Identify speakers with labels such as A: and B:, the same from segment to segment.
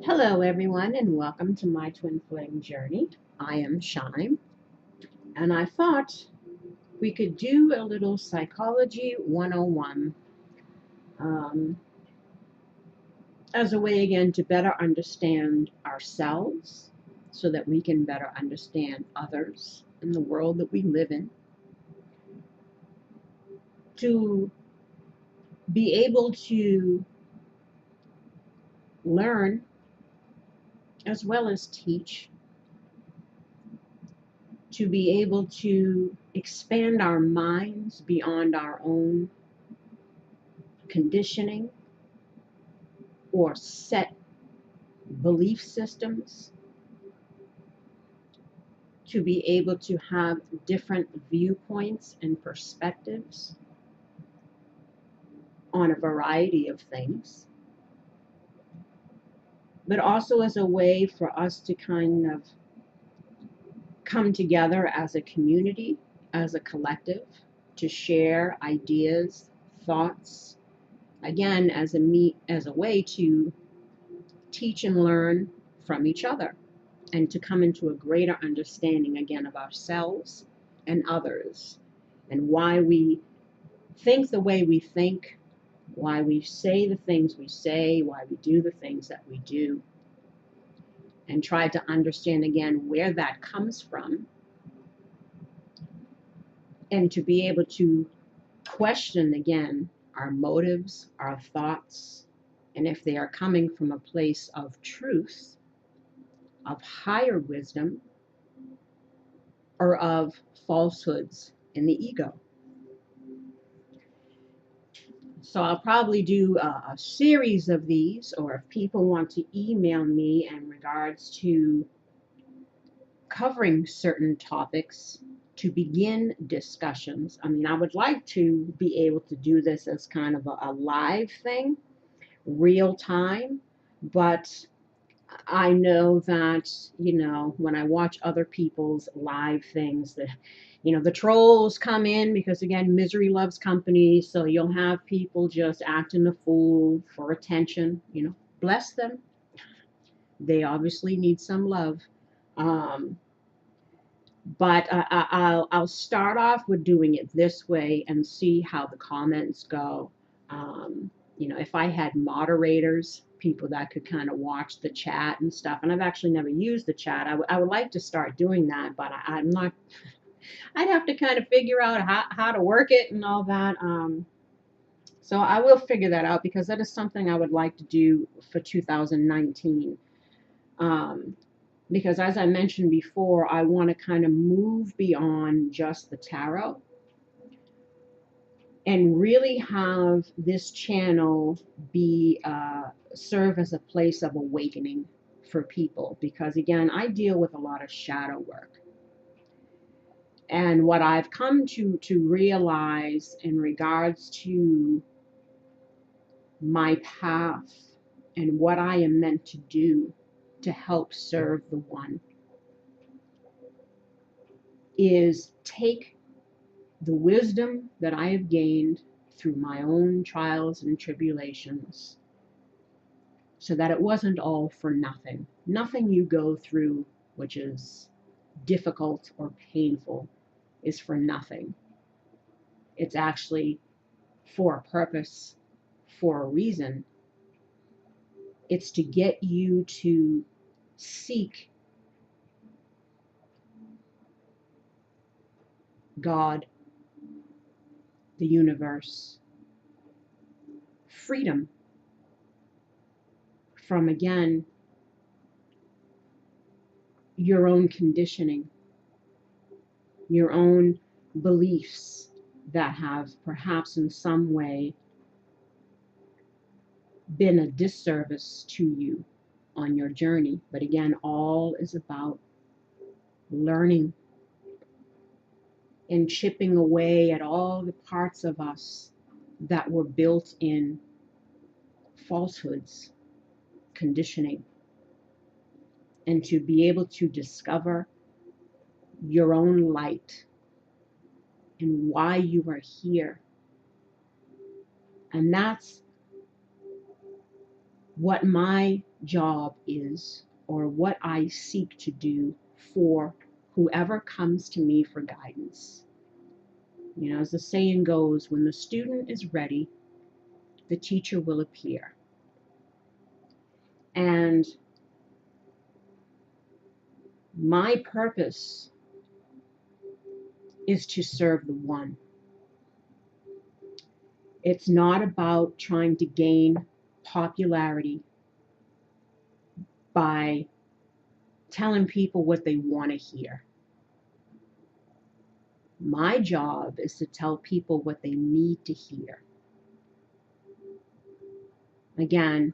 A: Hello, everyone, and welcome to my twin flame journey. I am Shime, and I thought we could do a little psychology 101 um, as a way, again, to better understand ourselves so that we can better understand others in the world that we live in, to be able to learn as well as teach, to be able to expand our minds beyond our own conditioning or set belief systems, to be able to have different viewpoints and perspectives on a variety of things, but also as a way for us to kind of come together as a community, as a collective, to share ideas, thoughts, again, as a way to teach and learn from each other, and to come into a greater understanding again of ourselves and others, and why we think the way we think, why we say the things we say, why we do the things that we do, and try to understand again where that comes from, and to be able to question again our motives, our thoughts, and if they are coming from a place of truth, of higher wisdom, or of falsehoods in the ego. So I'll probably do a series of these, or if people want to email me in regards to covering certain topics to begin discussions. I mean, I would like to be able to do this as kind of a live thing, real time, but I know that, when I watch other people's live things, that, the trolls come in because, again, misery loves company. So you'll have people just acting a fool for attention, bless them. They obviously need some love. Um, but I'll start off with doing it this way and see how the comments go. If I had moderators, people that could kind of watch the chat and stuff, and I've actually never used the chat. I would like to start doing that, but I'm not. I'd have to kind of figure out how to work it and all that. So I will figure that out because that is something I would like to do for 2019. Because as I mentioned before, I want to kind of move beyond just the tarot and really have this channel be serve as a place of awakening for people. Because again, I deal with a lot of shadow work. And what I've come to realize in regards to my path and what I am meant to do to help serve the one is take the wisdom that I have gained through my own trials and tribulations, so that it wasn't all for nothing. Nothing you go through which is difficult or painful is for nothing. It's actually for a purpose, for a reason. It's to get you to seek God, the universe, freedom from, again, your own conditioning, your own beliefs that have perhaps in some way been a disservice to you on your journey. But again, all is about learning and chipping away at all the parts of us that were built in falsehoods, conditioning, and to be able to discover your own light and why you are here. And that's what my job is, or what I seek to do for whoever comes to me for guidance. You know, as the saying goes, when the student is ready, the teacher will appear. And my purpose is to serve the one. It's not about trying to gain popularity by telling people what they want to hear. My job is to tell people what they need to hear. Again,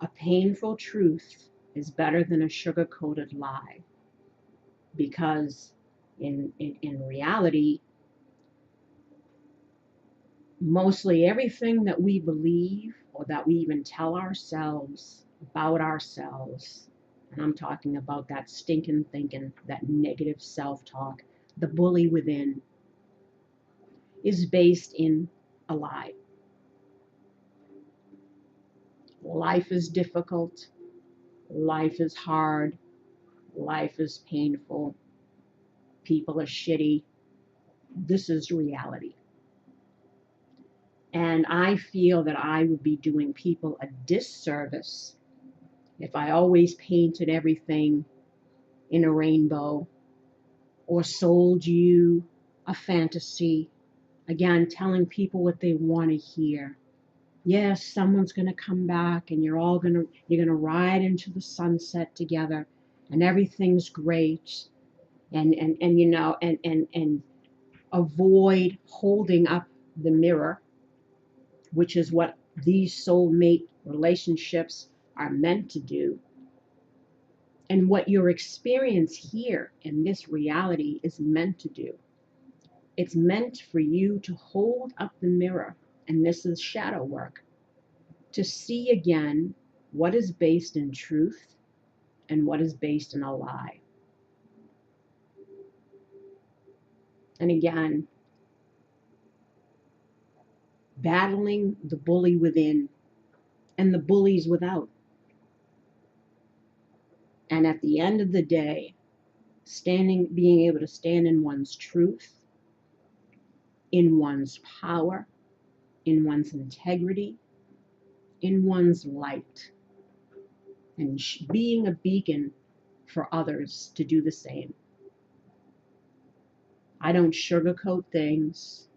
A: a painful truth is better than a sugar-coated lie, because in reality, mostly everything that we believe or that we even tell ourselves about ourselves, and I'm talking about that stinking thinking, that negative self-talk, the bully within, is based in a lie. Life is difficult. Life is hard. Life is painful. People are shitty. This is reality. And I feel that I would be doing people a disservice if I always painted everything in a rainbow or sold you a fantasy. Again, telling people what they want to hear. Yes, someone's going to come back and you're going to ride into the sunset together and everything's great. And you know, and avoid holding up the mirror, which is what these soulmate relationships are meant to do. And what your experience here in this reality is meant to do. It's meant for you to hold up the mirror, and this is shadow work, to see again what is based in truth and what is based in a lie. And again, battling the bully within and the bullies without. And at the end of the day, being able to stand in one's truth, in one's power, in one's integrity, in one's light, and being a beacon for others to do the same. I don't sugarcoat things.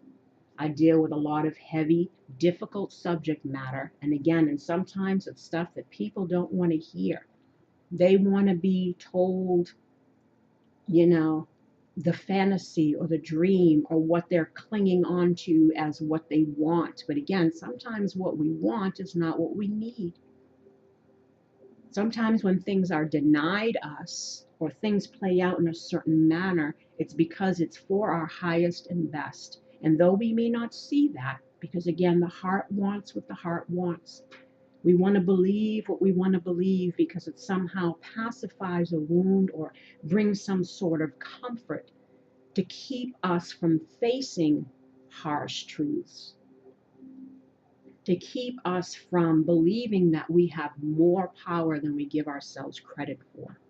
A: I deal with a lot of heavy, difficult subject matter. And again, and sometimes it's stuff that people don't want to hear. They want to be told, you know, the fantasy or the dream or what they're clinging on to as what they want. But again, sometimes what we want is not what we need. Sometimes when things are denied us or things play out in a certain manner, it's because it's for our highest and best. And though we may not see that, because again, the heart wants what the heart wants. We want to believe what we want to believe because it somehow pacifies a wound or brings some sort of comfort to keep us from facing harsh truths, to keep us from believing that we have more power than we give ourselves credit for.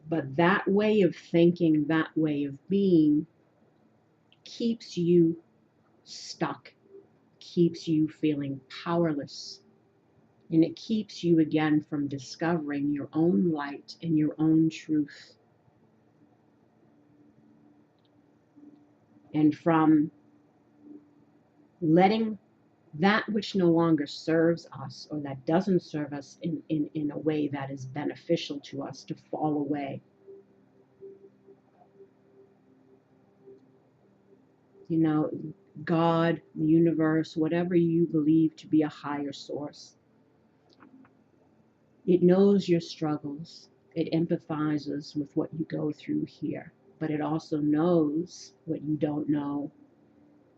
A: But that way of thinking, that way of being, keeps you stuck, keeps you feeling powerless, and it keeps you again from discovering your own light and your own truth, and from letting that which no longer serves us or that doesn't serve us in a way that is beneficial to us to fall away. You know, God, the universe, whatever you believe to be a higher source, it knows your struggles. It empathizes with what you go through here, but it also knows what you don't know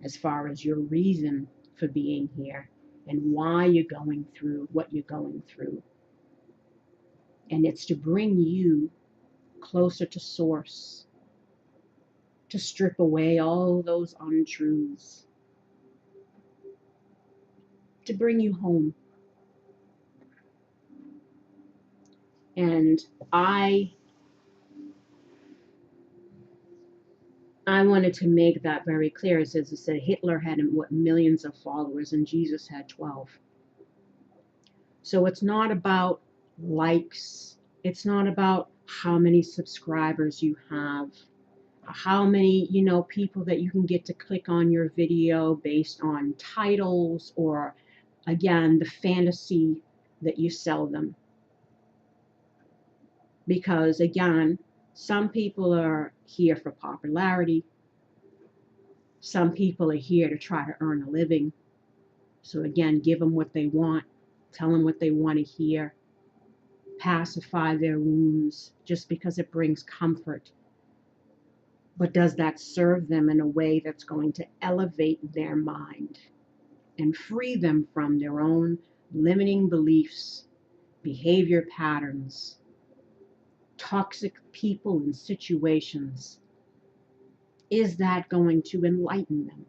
A: as far as your reason for being here and why you're going through what you're going through. And it's to bring you closer to source, to strip away all those untruths, to bring you home. And I wanted to make that very clear. As it said, Hitler had millions of followers, and Jesus had 12. So it's not about likes. It's not about how many subscribers you have, how many, people that you can get to click on your video based on titles or, again, the fantasy that you sell them. Because, again, some people are here for popularity. Some people are here to try to earn a living. So, again, give them what they want. Tell them what they want to hear. Pacify their wounds just because it brings comfort. But does that serve them in a way that's going to elevate their mind and free them from their own limiting beliefs, behavior patterns, toxic people and situations? Is that going to enlighten them?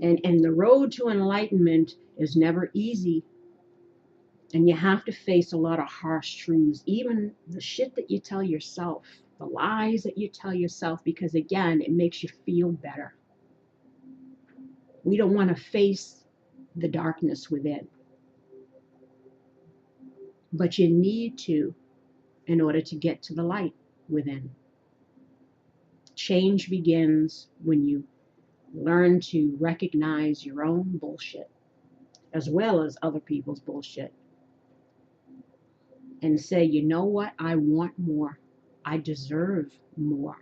A: And the road to enlightenment is never easy. And you have to face a lot of harsh truths, even the shit that you tell yourself, the lies that you tell yourself, because again, it makes you feel better. We don't want to face the darkness within. But you need to in order to get to the light within. Change begins when you learn to recognize your own bullshit as well as other people's bullshit and say, you know what, I want more. I deserve more.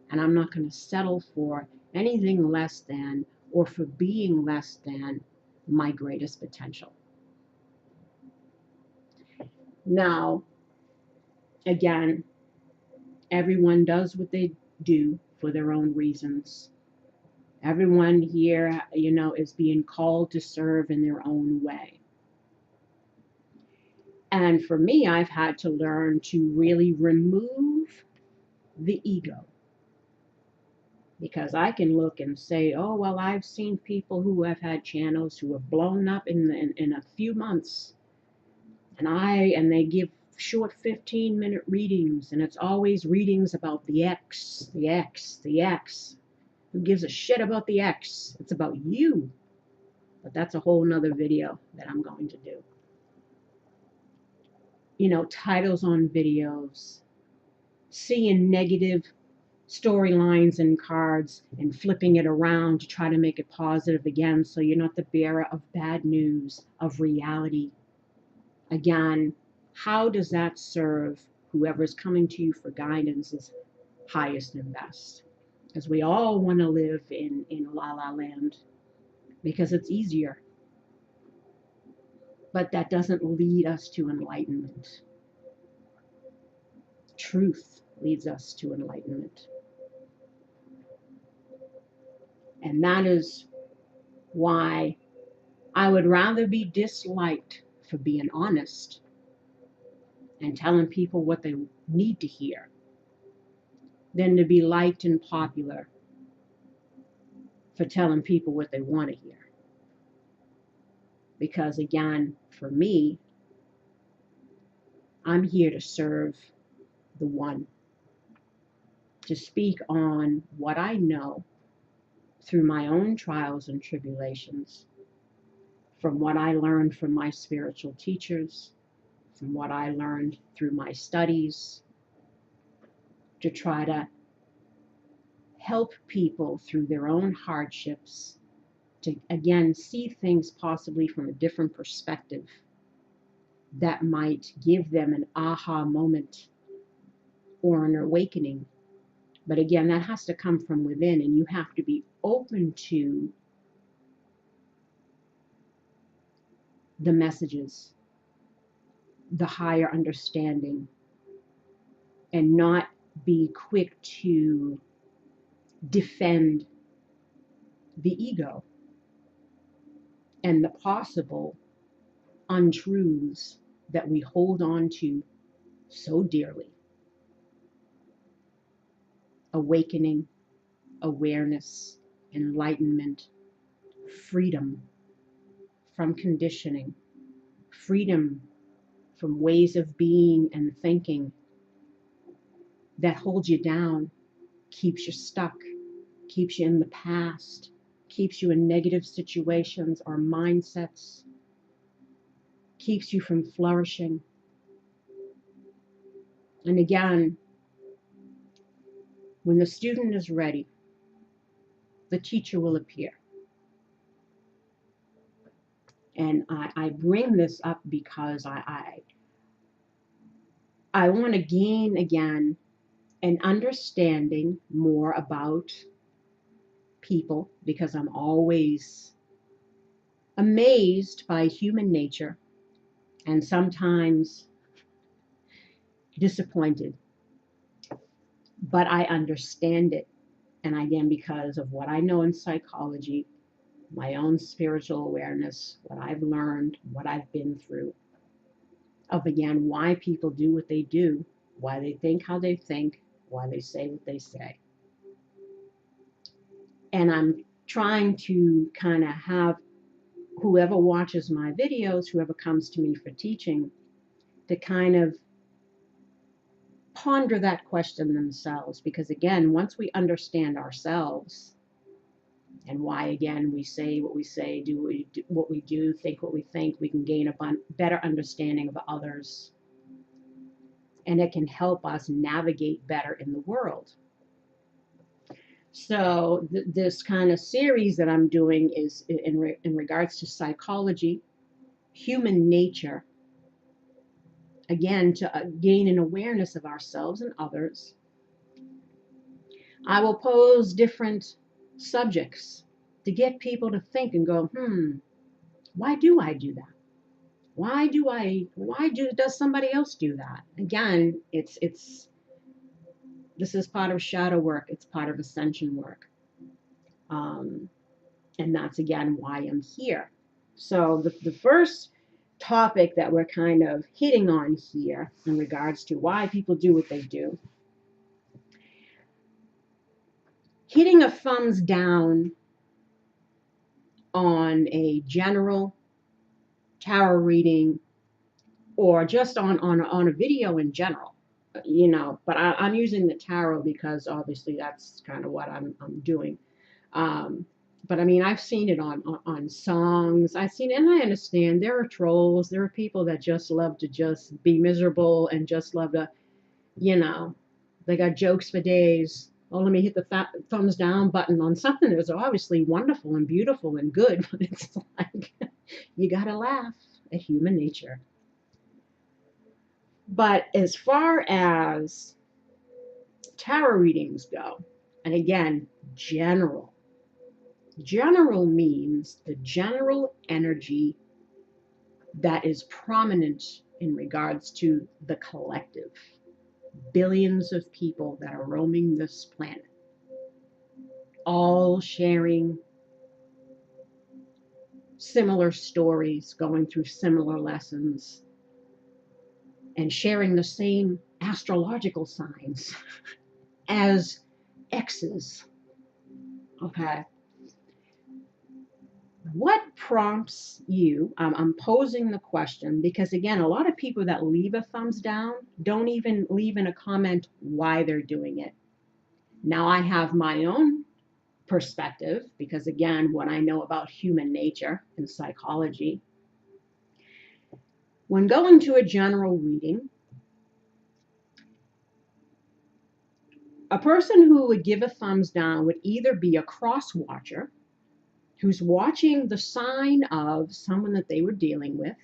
A: And I'm not going to settle for anything less than or for being less than my greatest potential. Now, again, everyone does what they do for their own reasons. Everyone here, is being called to serve in their own way. And for me, I've had to learn to really remove the ego. Because I can look and say, oh, well, I've seen people who have had channels who have blown up in a few months. And they give short 15-minute readings, and it's always readings about the X, the X, the X. Who gives a shit about the X? It's about you. But that's a whole nother video that I'm going to do. Titles on videos, seeing negative storylines and cards and flipping it around to try to make it positive again, so you're not the bearer of bad news, of reality. Again, how does that serve whoever's coming to you for guidance is highest and best? Because we all want to live in La La Land because it's easier. But that doesn't lead us to enlightenment. Truth leads us to enlightenment. And that is why I would rather be disliked for being honest and telling people what they need to hear than to be liked and popular for telling people what they want to hear. Because again, for me, I'm here to serve the one, to speak on what I know through my own trials and tribulations, from what I learned from my spiritual teachers, from what I learned through my studies, to try to help people through their own hardships, to again see things possibly from a different perspective that might give them an aha moment or an awakening. But again, that has to come from within, and you have to be open to the messages, the higher understanding, and not be quick to defend the ego and the possible untruths that we hold on to so dearly. Awakening, awareness, enlightenment, freedom from conditioning, freedom from ways of being and thinking that hold you down, keeps you stuck, keeps you in the past, keeps you in negative situations or mindsets, keeps you from flourishing. And again, when the student is ready, the teacher will appear. And I bring this up because I want to gain again an understanding more about people, because I'm always amazed by human nature and sometimes disappointed. But I understand it. And again, because of what I know in psychology, my own spiritual awareness, what I've learned, what I've been through, of again, why people do what they do, why they think how they think, why they say what they say. And I'm trying to kind of have whoever watches my videos, whoever comes to me for teaching, to kind of ponder that question themselves. Because again, once we understand ourselves and why, again, we say what we say, do what we do, think what we think, we can gain a better understanding of others. And it can help us navigate better in the world. So this kind of series that I'm doing is in regards to psychology, human nature, again, to gain an awareness of ourselves and others. I will pose different subjects to get people to think and go, why do I do that? Why does somebody else do that? Again, this is part of shadow work. It's part of ascension work. And that's, again, why I'm here. So the first topic that we're kind of hitting on here in regards to why people do what they do, hitting a thumbs down on a general tarot reading or just on a video in general, but I'm using the tarot because obviously that's kind of what I'm doing. But I mean, I've seen it on songs. I've seen it, and I understand there are trolls. There are people that just love to just be miserable and just love to, they got jokes for days. Oh, let me hit the thumbs down button on something that was obviously wonderful and beautiful and good. But it's like, you got to laugh at human nature. But as far as tarot readings go, and again, general means the general energy that is prominent in regards to the collective. Billions of people that are roaming this planet, all sharing similar stories, going through similar lessons, and sharing the same astrological signs as X's. Okay. What prompts you? I'm posing the question because, again, a lot of people that leave a thumbs down don't even leave in a comment why they're doing it. Now, I have my own perspective because, again, what I know about human nature and psychology. When going to a general reading, a person who would give a thumbs down would either be a cross watcher who's watching the sign of someone that they were dealing with.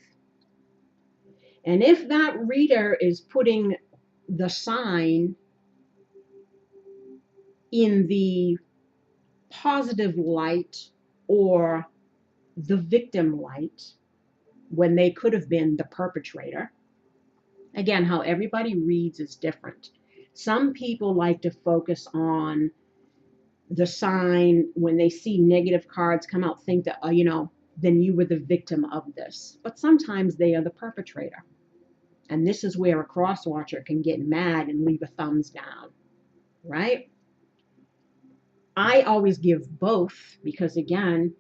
A: And if that reader is putting the sign in the positive light or the victim light, when they could have been the perpetrator. Again, how everybody reads is different. Some people like to focus on the sign when they see negative cards come out, think that, then you were the victim of this. But sometimes they are the perpetrator. And this is where a cross watcher can get mad and leave a thumbs down, right? I always give both because, again,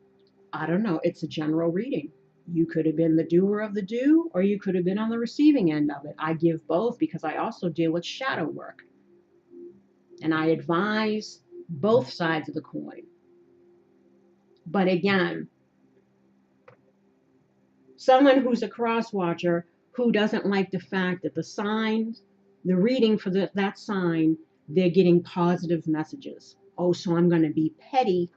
A: I don't know, it's a general reading. You could have been the doer of the do, or you could have been on the receiving end of it. I give both because I also deal with shadow work. And I advise both sides of the coin. But again, someone who's a cross watcher who doesn't like the fact that the sign, the reading for that sign, they're getting positive messages. Oh, so I'm going to be petty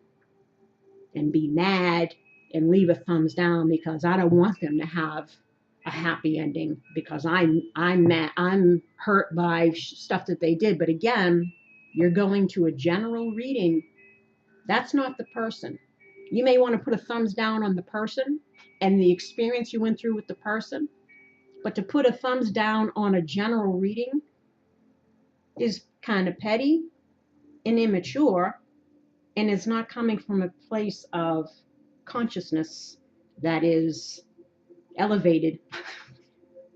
A: and be mad and leave a thumbs down because I don't want them to have a happy ending because I'm mad, I'm hurt by stuff that they did. But again, you're going to a general reading. That's not the person. You may want to put a thumbs down on the person and the experience you went through with the person, but to put a thumbs down on a general reading is kind of petty and immature, and it's not coming from a place of consciousness that is elevated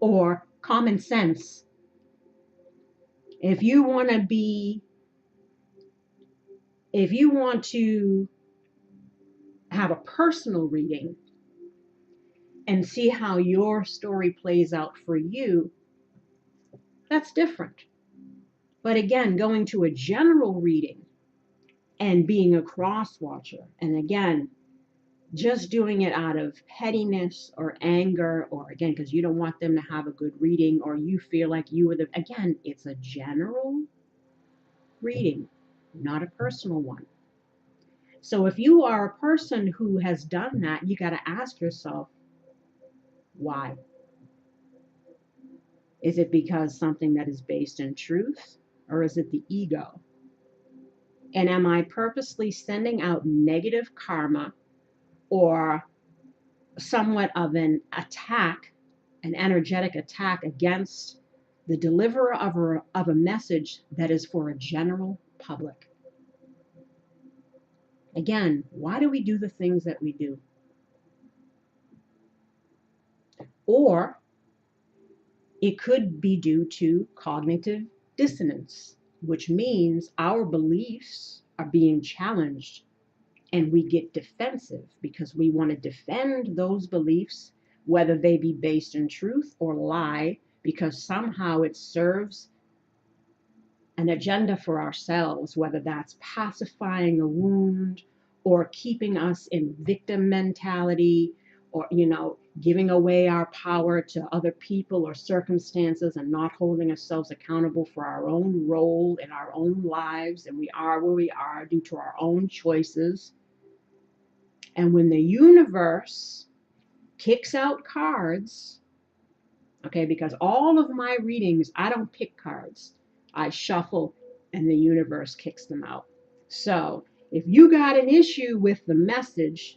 A: or common sense. If you want to have a personal reading and see how your story plays out for you, that's different. But again, going to a general reading and being a cross watcher, and again, just doing it out of pettiness or anger, or again, because you don't want them to have a good reading, or you feel like you were again, it's a general reading, not a personal one. So if you are a person who has done that, you got to ask yourself, why? Is it because something that is based in truth, or is it the ego? And am I purposely sending out negative karma or somewhat of an attack, an energetic attack against the deliverer of a message that is for a general public? Again, why do we do the things that we do? Or it could be due to cognitive dissonance, which means our beliefs are being challenged and we get defensive because we want to defend those beliefs, whether they be based in truth or lie, because somehow it serves an agenda for ourselves, whether that's pacifying a wound or keeping us in victim mentality, or giving away our power to other people or circumstances and not holding ourselves accountable for our own role in our own lives. And we are where we are due to our own choices. And when the universe kicks out cards, okay, because all of my readings, I don't pick cards. I shuffle and the universe kicks them out. So if you got an issue with the message,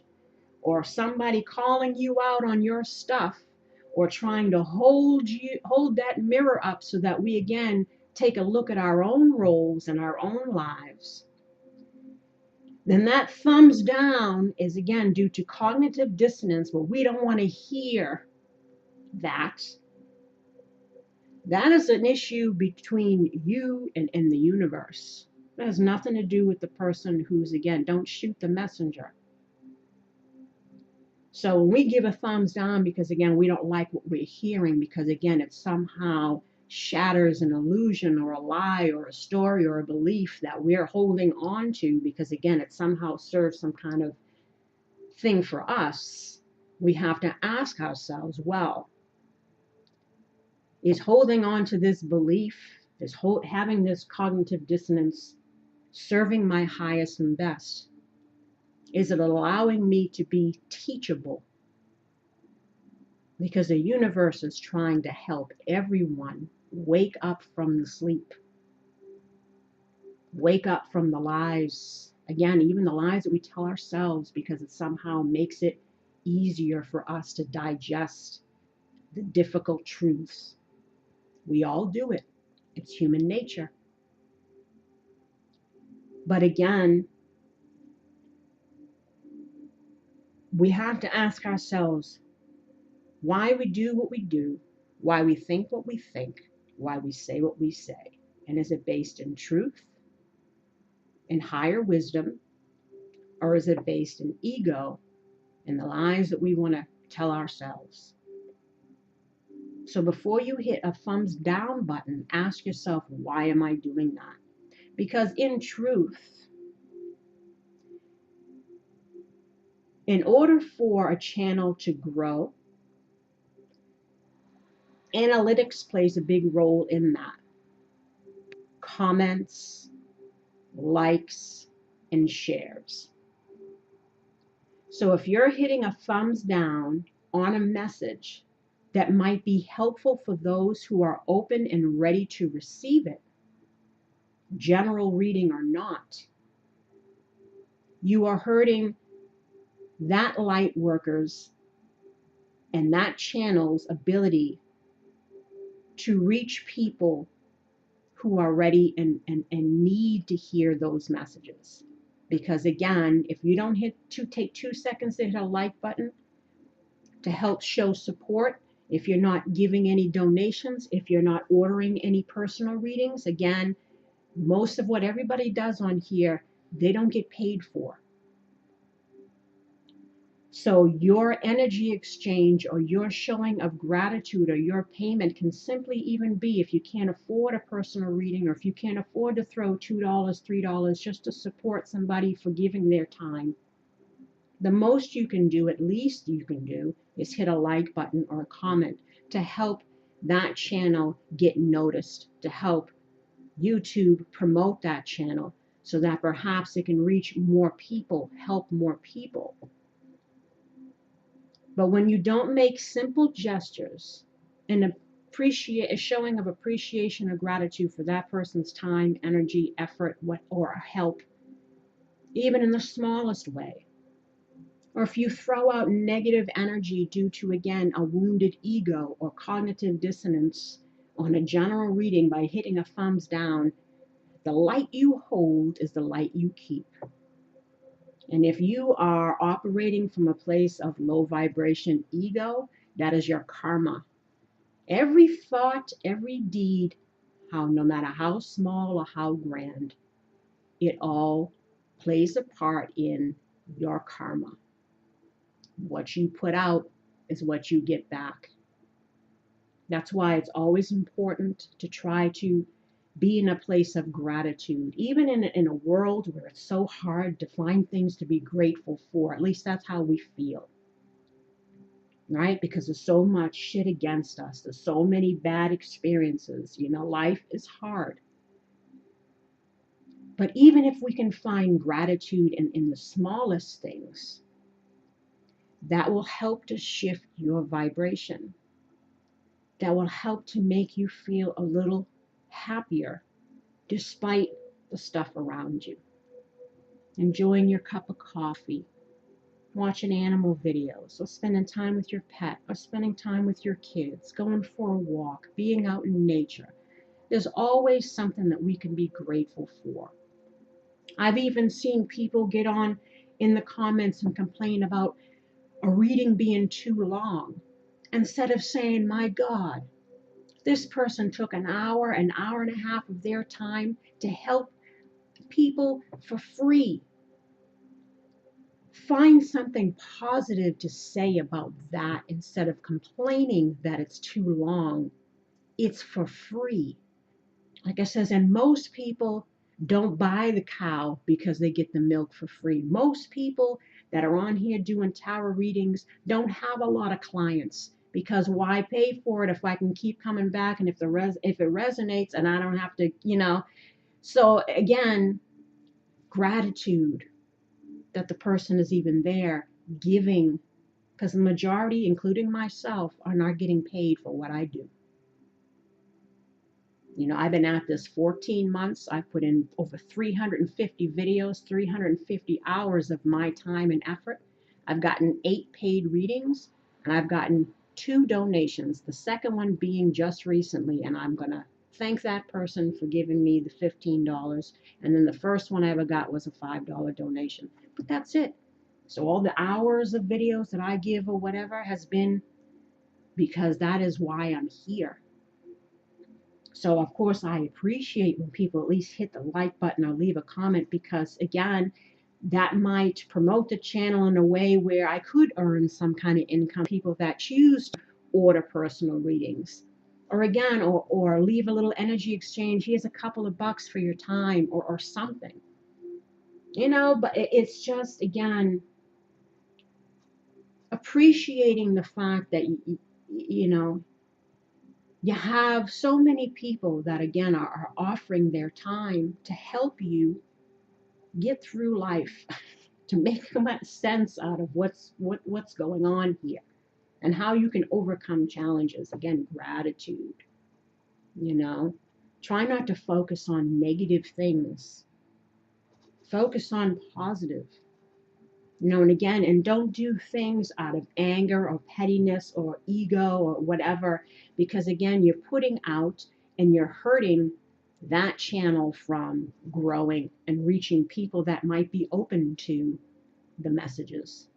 A: or somebody calling you out on your stuff, or trying to hold that mirror up so that we again take a look at our own roles and our own lives, then that thumbs down is again due to cognitive dissonance, where we don't want to hear that. That is an issue between you and the universe. It has nothing to do with the person who's, again, don't shoot the messenger. So when we give a thumbs down because, again, we don't like what we're hearing, because, again, it somehow shatters an illusion or a lie or a story or a belief that we're holding on to, because, again, it somehow serves some kind of thing for us, we have to ask ourselves, well, is holding on to this belief, having this cognitive dissonance, serving my highest and best? Is it allowing me to be teachable? Because the universe is trying to help everyone wake up from the sleep. Wake up from the lies. Again, even the lies that we tell ourselves, because it somehow makes it easier for us to digest the difficult truths. We all do it. It's human nature. But again, we have to ask ourselves why we do what we do, why we think what we think, why we say what we say. And is it based in truth, in higher wisdom, or is it based in ego and the lies that we want to tell ourselves. So before you hit a thumbs down button, ask yourself, why am I doing that? Because in truth, in order for a channel to grow, analytics plays a big role in that. Comments, likes, and shares. So if you're hitting a thumbs down on a message that might be helpful for those who are open and ready to receive it, general reading or not, you are hurting that light worker's and that channel's ability to reach people who are ready and need to hear those messages. Because again, if you don't take 2 seconds to hit a like button to help show support, if you're not giving any donations, if you're not ordering any personal readings, again, most of what everybody does on here, they don't get paid for. So your energy exchange or your showing of gratitude or your payment can simply even be, if you can't afford a personal reading or if you can't afford to throw $2, $3 just to support somebody for giving their time, the most you can do, at least you can do, is hit a like button or a comment to help that channel get noticed, to help YouTube promote that channel so that perhaps it can reach more people, help more people. But when you don't make simple gestures and a showing of appreciation or gratitude for that person's time, energy, effort, or help, even in the smallest way, or if you throw out negative energy due to, again, a wounded ego or cognitive dissonance on a general reading by hitting a thumbs down, the light you hold is the light you keep. And if you are operating from a place of low vibration ego, that is your karma. Every thought, every deed, no matter how small or how grand, it all plays a part in your karma. What you put out is what you get back. That's why it's always important to try to be in a place of gratitude, even in a world where it's so hard to find things to be grateful for. At least that's how we feel, right? Because there's so much shit against us. There's so many bad experiences. Life is hard. But even if we can find gratitude in the smallest things, that will help to shift your vibration. That will help to make you feel a little happier despite the stuff around you. Enjoying your cup of coffee, watching animal videos, or spending time with your pet, or spending time with your kids, going for a walk, being out in nature. There's always something that we can be grateful for. I've even seen people get on in the comments and complain about a reading being too long, instead of saying, my God, this person took an hour and a half of their time to help people for free. Find something positive to say about that instead of complaining that it's too long. It's for free. Like I says, and most people don't buy the cow because they get the milk for free. Most people that are on here doing tarot readings don't have a lot of clients, because why pay for it if I can keep coming back, and if it resonates and I don't have to, So again, gratitude that the person is even there giving, because the majority, including myself, are not getting paid for what I do. I've been at this 14 months. I've put in over 350 videos, 350 hours of my time and effort. I've gotten 8 paid readings, and I've gotten 2 donations, the second one being just recently, and I'm going to thank that person for giving me the $15. And then the first one I ever got was a $5 donation. But that's it. So all the hours of videos that I give or whatever has been because that is why I'm here. So of course I appreciate when people at least hit the like button or leave a comment, because again, that might promote the channel in a way where I could earn some kind of income. People that choose to order personal readings. Or again, or leave a little energy exchange. Here's a couple of bucks for your time or something. But it's just, again, appreciating the fact that, you have so many people that, again, are offering their time to help you get through life, to make sense out of what's going on here and how you can overcome challenges. Again, gratitude, try not to focus on negative things, focus on positive. And again, and don't do things out of anger or pettiness or ego or whatever, because again, you're putting out and you're hurting that channel from growing and reaching people that might be open to the messages.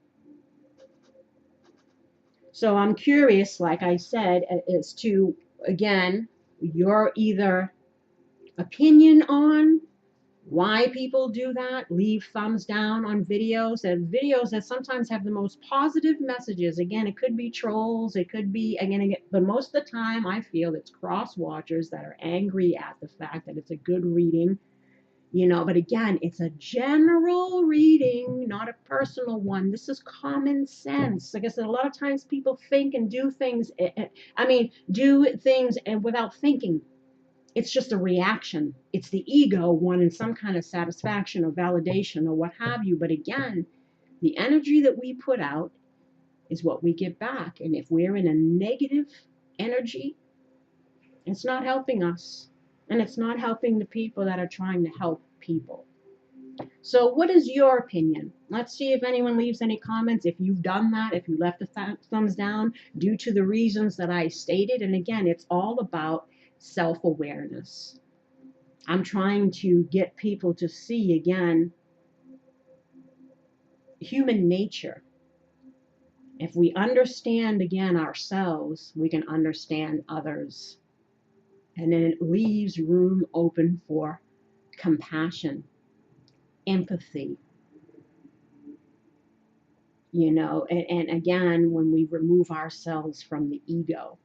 A: So I'm curious, like I said, as to, again, your either opinion on why people do that. Leave thumbs down on videos that sometimes have the most positive messages. Again, it could be trolls, it could be, again, but most of the time I feel it's cross watchers that are angry at the fact that it's a good reading, but again, it's a general reading, not a personal one. This is common sense. Like I said, a lot of times people think and do things, do things and without thinking. It's just a reaction. It's the ego wanting some kind of satisfaction or validation or what have you. But again, the energy that we put out is what we get back. And if we're in a negative energy, it's not helping us. And it's not helping the people that are trying to help people. So what is your opinion? Let's see if anyone leaves any comments. If you've done that, if you left a thumbs down due to the reasons that I stated. And again, it's all about self-awareness. I'm trying to get people to see, again, human nature. If we understand, again, ourselves, we can understand others. And then it leaves room open for compassion, empathy, and again, when we remove ourselves from the ego.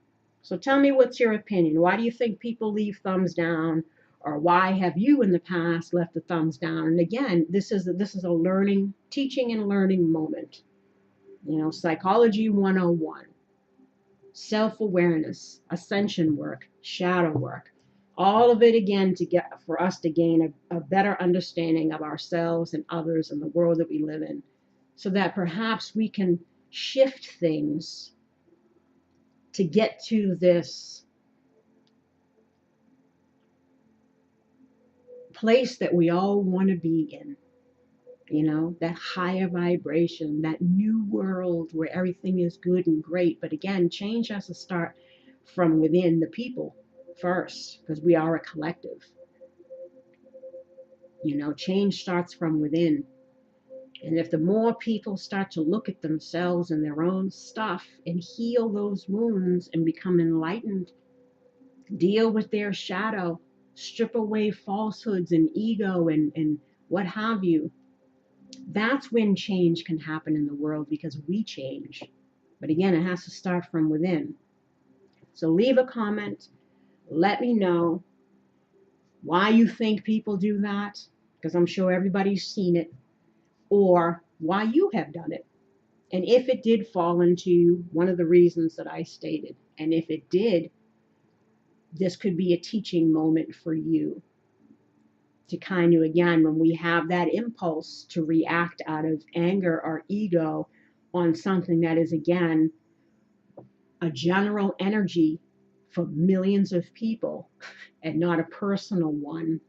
A: So tell me, what's your opinion? Why do you think people leave thumbs down? Or why have you in the past left the thumbs down? And again, this is a learning, teaching and learning moment. Psychology 101, self-awareness, ascension work, shadow work. All of it, again, for us to gain a better understanding of ourselves and others and the world that we live in, so that perhaps we can shift things to get to this place that we all want to be in, that higher vibration, that new world where everything is good and great. But again, change has to start from within the people first, because we are a collective. Change starts from within. And if the more people start to look at themselves and their own stuff and heal those wounds and become enlightened, deal with their shadow, strip away falsehoods and ego and what have you, that's when change can happen in the world, because we change. But again, it has to start from within. So leave a comment. Let me know why you think people do that, because I'm sure everybody's seen it, or why you have done it. And if it did fall into one of the reasons that I stated, and if it did, this could be a teaching moment for you to kind of, again, when we have that impulse to react out of anger or ego on something that is, again, a general energy for millions of people and not a personal one,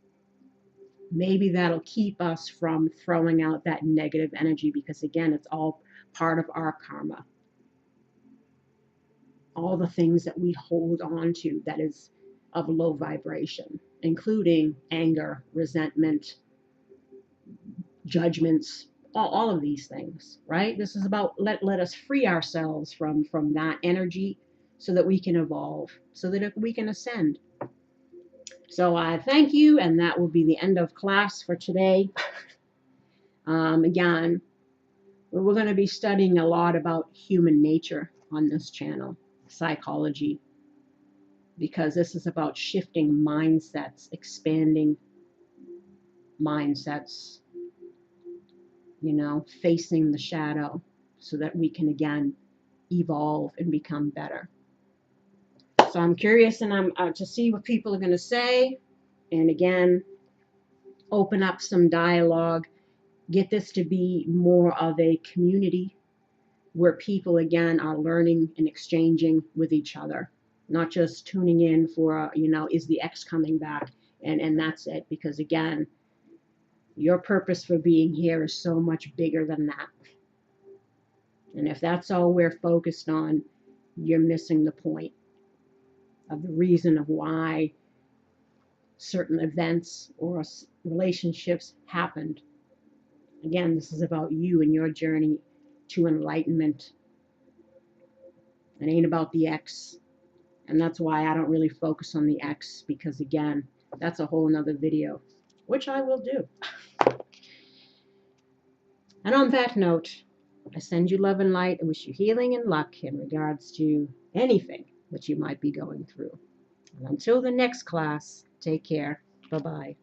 A: maybe that'll keep us from throwing out that negative energy, because again, it's all part of our karma. All the things that we hold on to that is of low vibration, including anger, resentment, judgments, all of these things, right? This is about let us free ourselves from that energy so that we can evolve, so that we can ascend. So I thank you, and that will be the end of class for today. Again, we're going to be studying a lot about human nature on this channel, psychology, because this is about shifting mindsets, expanding mindsets, facing the shadow so that we can again evolve and become better. So I'm curious and I'm to see what people are going to say, and again, open up some dialogue, get this to be more of a community where people again are learning and exchanging with each other, not just tuning in for, is the ex coming back? And that's it. Because again, your purpose for being here is so much bigger than that. And if that's all we're focused on, you're missing the point of the reason of why certain events or relationships happened. Again, this is about you and your journey to enlightenment. It ain't about the ex. And that's why I don't really focus on the ex, because again, that's a whole nother video, which I will do. And on that note, I send you love and light and wish you healing and luck in regards to anything that you might be going through. And until the next class, take care. Bye-bye.